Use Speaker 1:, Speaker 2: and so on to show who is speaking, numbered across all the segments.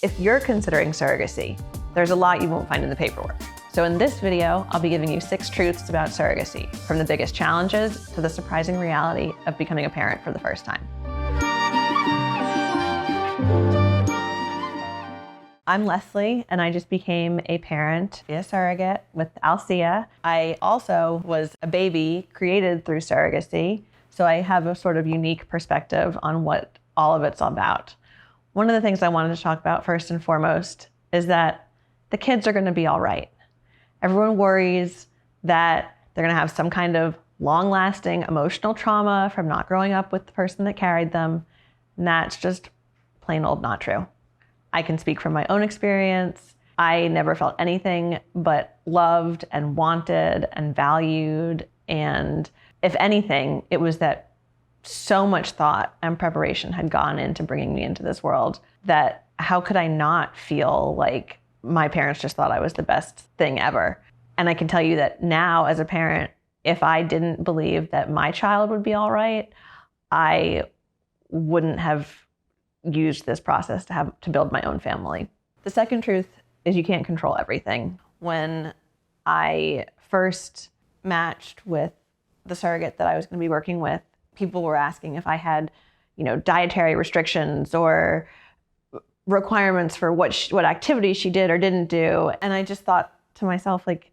Speaker 1: If you're considering surrogacy, there's a lot you won't find in the paperwork. So in this video, I'll be giving you 6 truths about surrogacy, from the biggest challenges to the surprising reality of becoming a parent for the first time. I'm Leslie, and I just became a parent via surrogate with Alcea. I also was a baby created through surrogacy, so I have a sort of unique perspective on what all of it's about. One of the things I wanted to talk about first and foremost is that the kids are going to be all right. Everyone worries that they're going to have some kind of long-lasting emotional trauma from not growing up with the person that carried them, and that's just plain old not true. I can speak from my own experience. I never felt anything but loved and wanted and valued, and if anything, it was that so much thought and preparation had gone into bringing me into this world that how could I not feel like my parents just thought I was the best thing ever? And I can tell you that now as a parent, if I didn't believe that my child would be all right, I wouldn't have used this process to build my own family. The second truth is you can't control everything. When I first matched with the surrogate that I was going to be working with, people were asking if I had, dietary restrictions or requirements for what activities she did or didn't do. And I just thought to myself, like,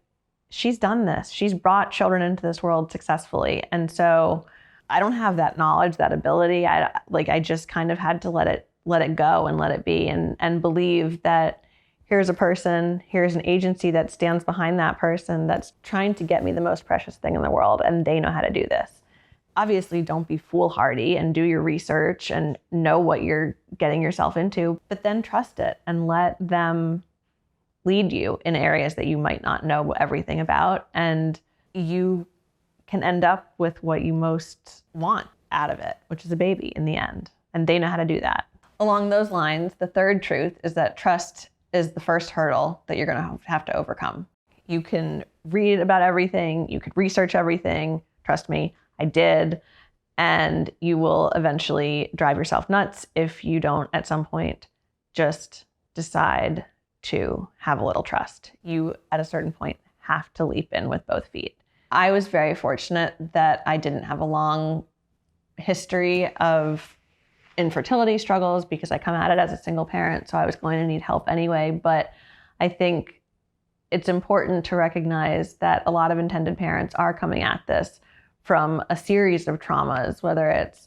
Speaker 1: she's done this. She's brought children into this world successfully. And so I don't have that knowledge, that ability. I just kind of had to let it go and let it be and believe that here's a person, here's an agency that stands behind that person that's trying to get me the most precious thing in the world, and they know how to do this. Obviously, don't be foolhardy and do your research and know what you're getting yourself into, but then trust it and let them lead you in areas that you might not know everything about, and you can end up with what you most want out of it, which is a baby in the end, and they know how to do that. Along those lines, the third truth is that trust is the first hurdle that you're going to have to overcome. You can read about everything, you could research everything, trust me, I did, and you will eventually drive yourself nuts if you don't at some point just decide to have a little trust. You, at a certain point, have to leap in with both feet. I was very fortunate that I didn't have a long history of infertility struggles because I come at it as a single parent, so I was going to need help anyway. But I think it's important to recognize that a lot of intended parents are coming at this from a series of traumas, whether it's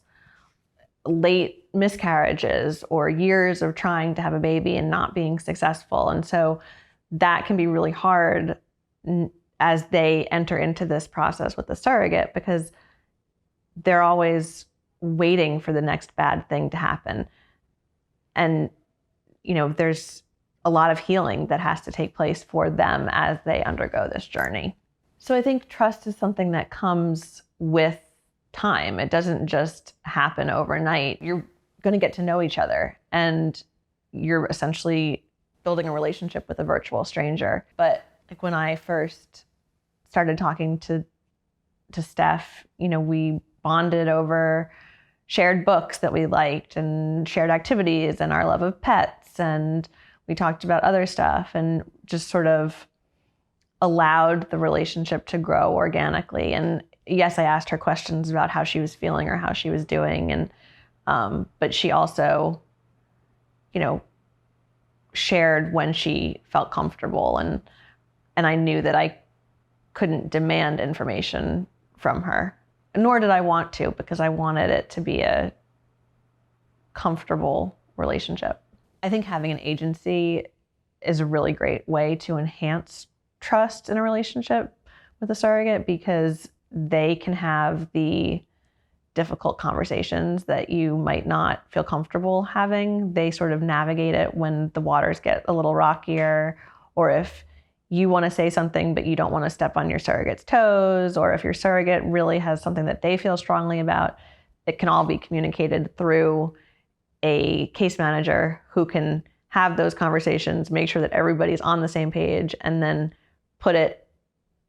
Speaker 1: late miscarriages or years of trying to have a baby and not being successful. And so that can be really hard as they enter into this process with the surrogate, because they're always waiting for the next bad thing to happen. And, there's a lot of healing that has to take place for them as they undergo this journey. So I think trust is something that comes with time. It doesn't just happen overnight. You're going to get to know each other, and you're essentially building a relationship with a virtual stranger. But like when I first started talking to Steph, we bonded over shared books that we liked and shared activities and our love of pets. And we talked about other stuff and just sort of allowed the relationship to grow organically. And yes, I asked her questions about how she was feeling or how she was doing. And, but she also, shared when she felt comfortable. And I knew that I couldn't demand information from her, nor did I want to, because I wanted it to be a comfortable relationship. I think having an agency is a really great way to enhance trust in a relationship with a surrogate, because they can have the difficult conversations that you might not feel comfortable having. They sort of navigate it when the waters get a little rockier, or if you want to say something but you don't want to step on your surrogate's toes, or if your surrogate really has something that they feel strongly about, it can all be communicated through a case manager who can have those conversations, make sure that everybody's on the same page, and then put it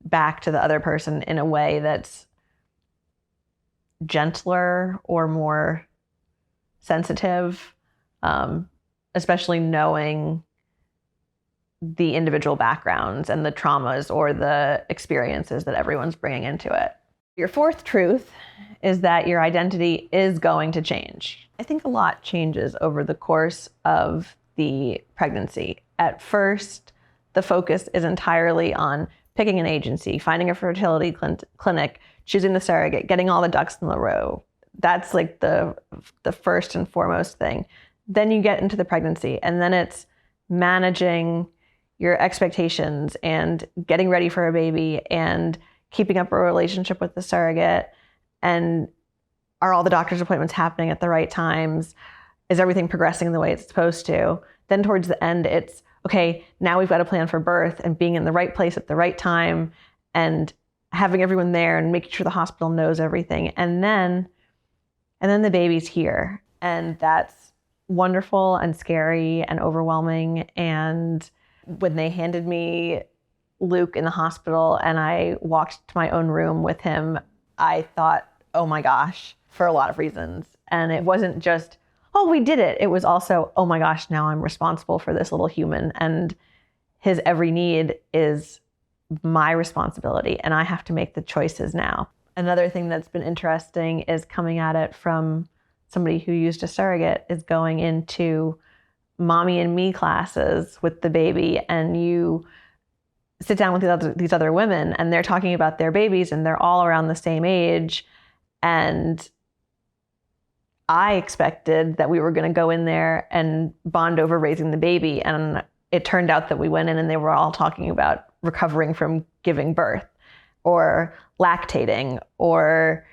Speaker 1: back to the other person in a way that's gentler or more sensitive. especially knowing the individual backgrounds and the traumas or the experiences that everyone's bringing into it. Your fourth truth is that your identity is going to change. I think a lot changes over the course of the pregnancy. At first, the focus is entirely on picking an agency, finding a fertility clinic, choosing the surrogate, getting all the ducks in a row. That's like the first and foremost thing. Then you get into the pregnancy, and then it's managing your expectations and getting ready for a baby and keeping up a relationship with the surrogate. And are all the doctor's appointments happening at the right times? Is everything progressing the way it's supposed to? Then towards the end, it's, okay, now we've got a plan for birth and being in the right place at the right time and having everyone there and making sure the hospital knows everything. And then the baby's here. And that's wonderful and scary and overwhelming. And when they handed me Luke in the hospital and I walked to my own room with him, I thought, oh my gosh, for a lot of reasons. And it wasn't just, oh, we did it. It was also, oh my gosh, now I'm responsible for this little human and his every need is my responsibility and I have to make the choices now. Another thing that's been interesting is coming at it from somebody who used a surrogate is going into mommy and me classes with the baby, and you sit down with these other women and they're talking about their babies and they're all around the same age. And I expected that we were going to go in there and bond over raising the baby. And it turned out that we went in and they were all talking about recovering from giving birth or lactating or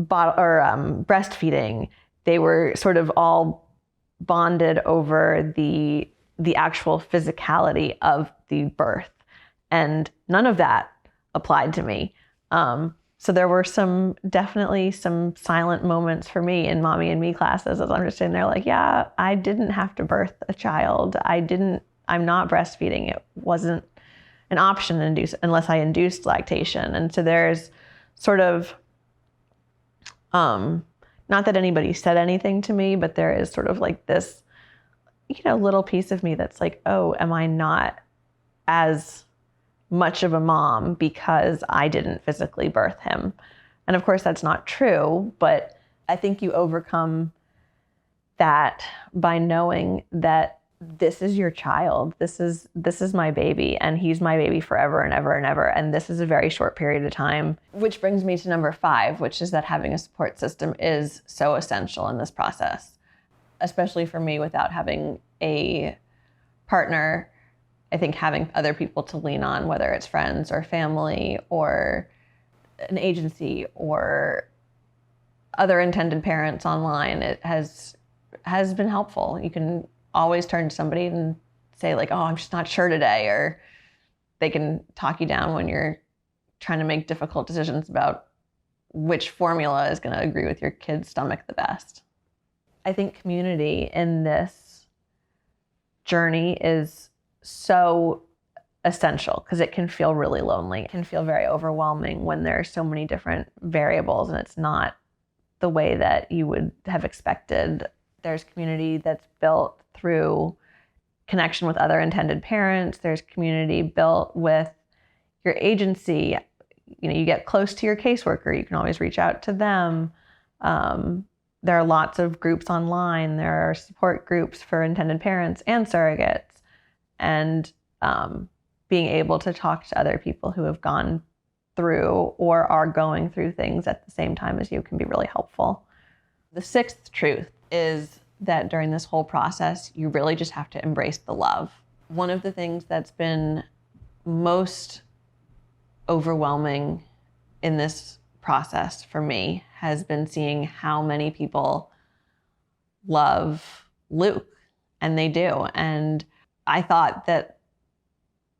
Speaker 1: breastfeeding. They were sort of all bonded over the actual physicality of the birth. And none of that applied to me. So there were definitely some silent moments for me in mommy and me classes as I'm just sitting there like, yeah, I didn't have to birth a child. I'm not breastfeeding. It wasn't an option unless I induced lactation. And so there's sort of, not that anybody said anything to me, but there is sort of like this, little piece of me that's like, oh, am I not as much of a mom because I didn't physically birth him? And of course that's not true, but I think you overcome that by knowing that this is your child. This is my baby and he's my baby forever and ever and ever. And this is a very short period of time, which brings me to number 5, which is that having a support system is so essential in this process, especially for me without having a partner. I think having other people to lean on, whether it's friends or family or an agency or other intended parents online, it has been helpful. You can always turn to somebody and say like, oh, I'm just not sure today, or they can talk you down when you're trying to make difficult decisions about which formula is going to agree with your kid's stomach the best. I think community in this journey is so essential because it can feel really lonely. It can feel very overwhelming when there are so many different variables and it's not the way that you would have expected. There's community that's built through connection with other intended parents. There's community built with your agency. You get close to your caseworker. You can always reach out to them. There are lots of groups online. There are support groups for intended parents and surrogates. And being able to talk to other people who have gone through or are going through things at the same time as you can be really helpful. The 6th truth is that during this whole process, you really just have to embrace the love. One of the things that's been most overwhelming in this process for me has been seeing how many people love Luke, and they do. And I thought that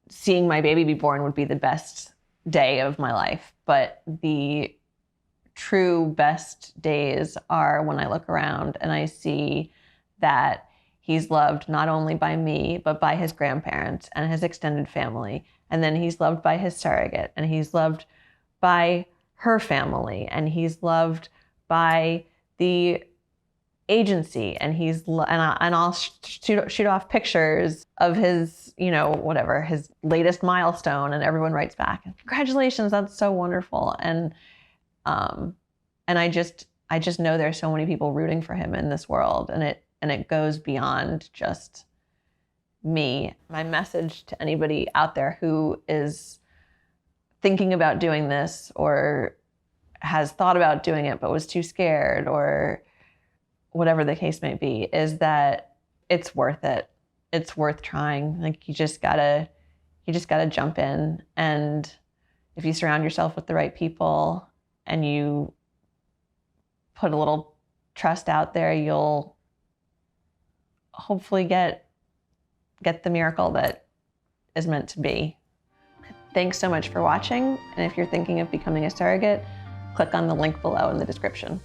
Speaker 1: seeing my baby be born would be the best day of my life, but the true best days are when I look around and I see that he's loved not only by me, but by his grandparents and his extended family. And then he's loved by his surrogate, and he's loved by her family, and he's loved by the agency, and I'll shoot off pictures of his, whatever, his latest milestone, and everyone writes back, congratulations, that's so wonderful. And I just know there's so many people rooting for him in this world, and it goes beyond just me. My message to anybody out there who is thinking about doing this, or has thought about doing it but was too scared, or whatever the case may be, is that it's worth it. It's worth trying. Like, you just gotta jump in. And if you surround yourself with the right people and you put a little trust out there, you'll hopefully get the miracle that is meant to be. Thanks so much for watching. And if you're thinking of becoming a surrogate, click on the link below in the description.